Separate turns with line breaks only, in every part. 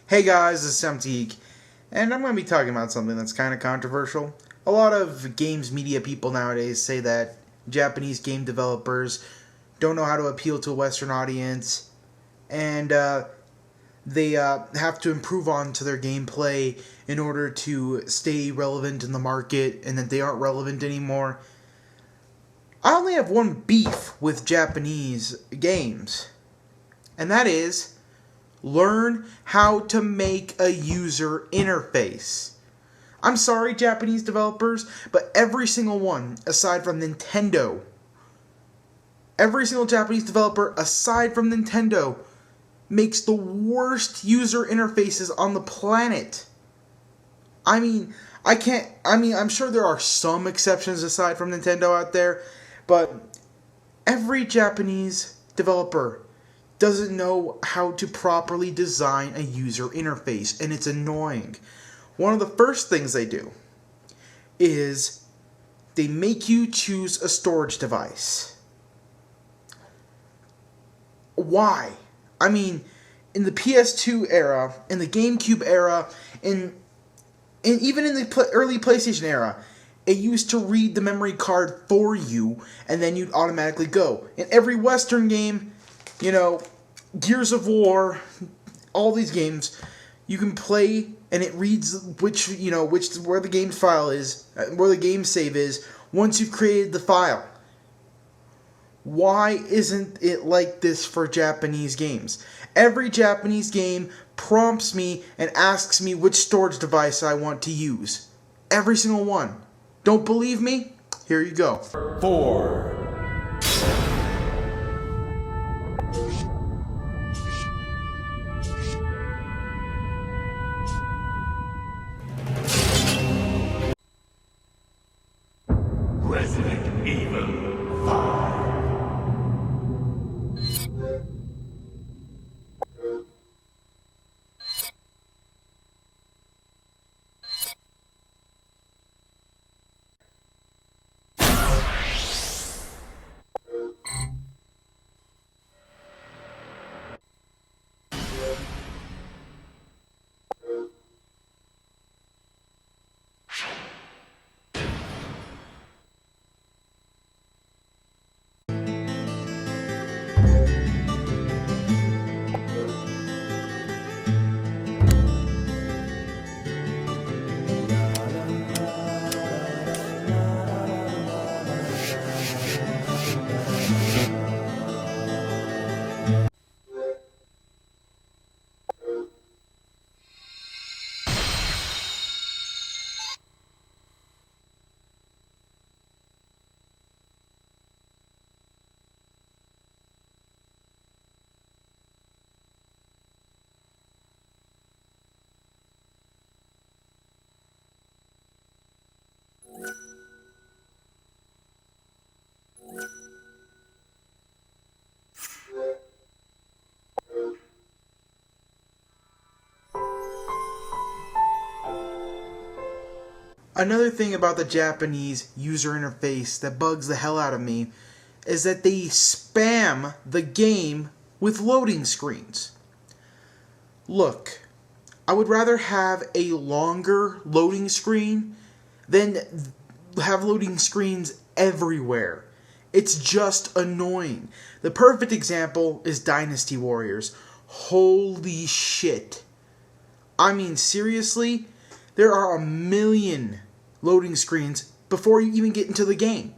Hey guys, this is Samteek, and I'm going to be talking about something that's kind of controversial. A lot of games media people nowadays say that Japanese game developers don't know how to appeal to a Western audience, and they have to improve on to their gameplay in order to stay relevant in the market, and that they aren't relevant anymore. I only have one beef with Japanese games, and that is learn how to make a user interface. I'm sorry, Japanese developers, but every single one, aside from Nintendo, every single Japanese developer, aside from Nintendo, makes the worst user interfaces on the planet. I'm sure there are some exceptions aside from Nintendo out there, but every Japanese developer doesn't know how to properly design a user interface, and it's annoying. One of the first things they do is they make you choose a storage device. Why? In the PS2 era, in the GameCube era, and even in the early PlayStation era, it used to read the memory card for you, and then you'd automatically go. In every Western game, Gears of War, all these games, you can play and it reads where the game file is, where the game save is, once you've created the file. Why isn't it like this for Japanese games? Every Japanese game prompts me and asks me which storage device I want to use. Every single one. Don't believe me? Here you go.
4. Resident Evil 5.
Another thing about the Japanese user interface that bugs the hell out of me is that they spam the game with loading screens. Look, I would rather have a longer loading screen than have loading screens everywhere. It's just annoying. The perfect example is Dynasty Warriors. Holy shit. Seriously? There are a million loading screens before you even get into the game.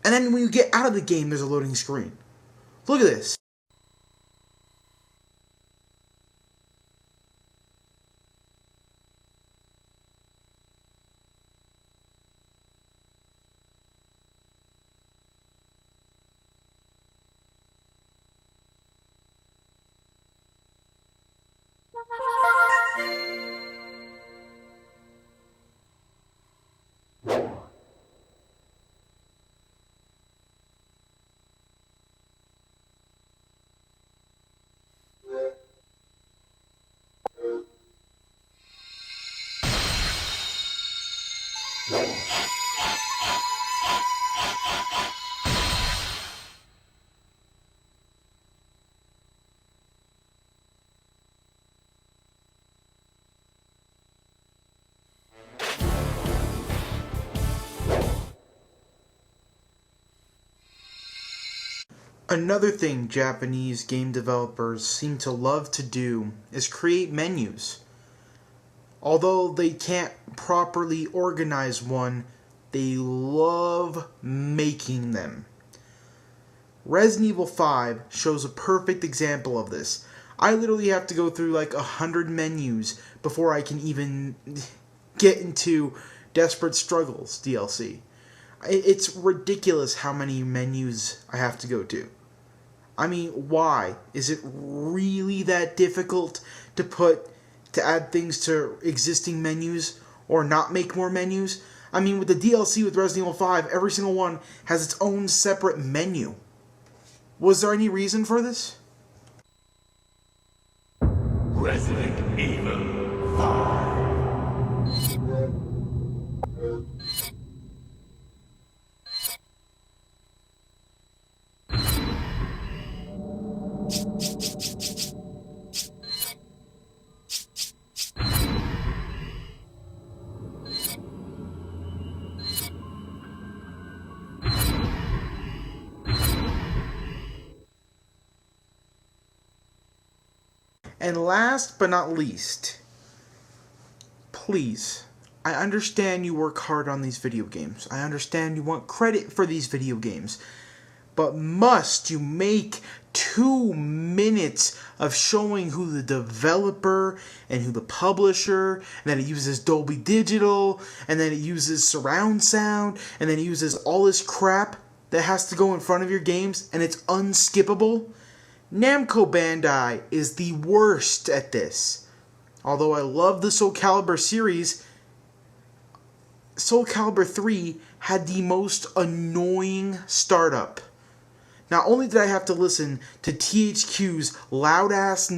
And then when you get out of the game, there's a loading screen. Look at this. Another thing Japanese game developers seem to love to do is create menus. Although they can't properly organize one, they love making them. Resident Evil 5 shows a perfect example of this. I literally have to go through like 100 menus before I can even get into Desperate Struggles DLC. It's ridiculous how many menus I have to go to. I mean, why? Is it really that difficult to add things to existing menus or not make more menus? I mean, with the DLC with Resident Evil 5, every single one has its own separate menu. Was there any reason for this?
Resident Evil 5.
And last but not least, please, I understand you work hard on these video games. I understand you want credit for these video games. But must you make 2 minutes of showing who the developer and who the publisher, and that it uses Dolby Digital, and then it uses surround sound, and then it uses all this crap that has to go in front of your games, and it's unskippable? Namco Bandai is the worst at this. Although I love the Soul Calibur series, Soul Calibur 3 had the most annoying startup. Not only did I have to listen to THX's loud-ass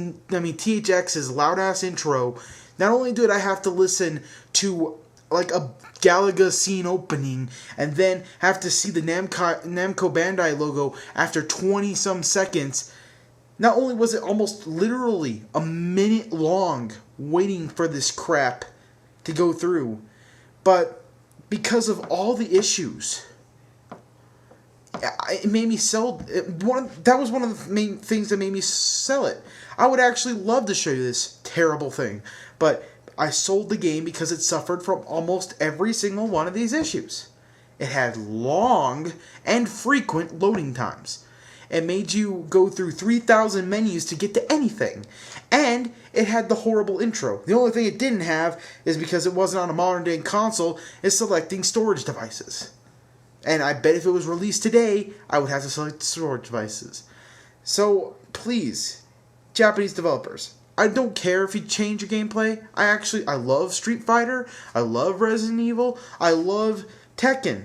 intro, not only did I have to listen to like a Galaga scene opening and then have to see the Namco Bandai logo after 20-some seconds. Not only was it almost literally a minute long waiting for this crap to go through, but because of all the issues, it made me sell. That was one of the main things that made me sell it. I would actually love to show you this terrible thing, but I sold the game because it suffered from almost every single one of these issues. It had long and frequent loading times. It made you go through 3,000 menus to get to anything. And it had the horrible intro. The only thing it didn't have is because it wasn't on a modern day console, is selecting storage devices. And I bet if it was released today, I would have to select storage devices. So, please, Japanese developers, I don't care if you change your gameplay. I love Street Fighter. I love Resident Evil. I love Tekken.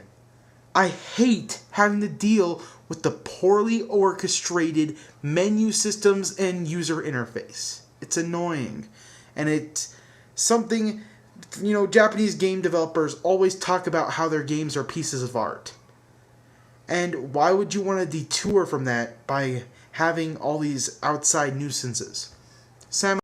I hate having to deal with the poorly orchestrated menu systems and user interface. It's annoying. And it's something, Japanese game developers always talk about how their games are pieces of art. And why would you want to detour from that by having all these outside nuisances? Sam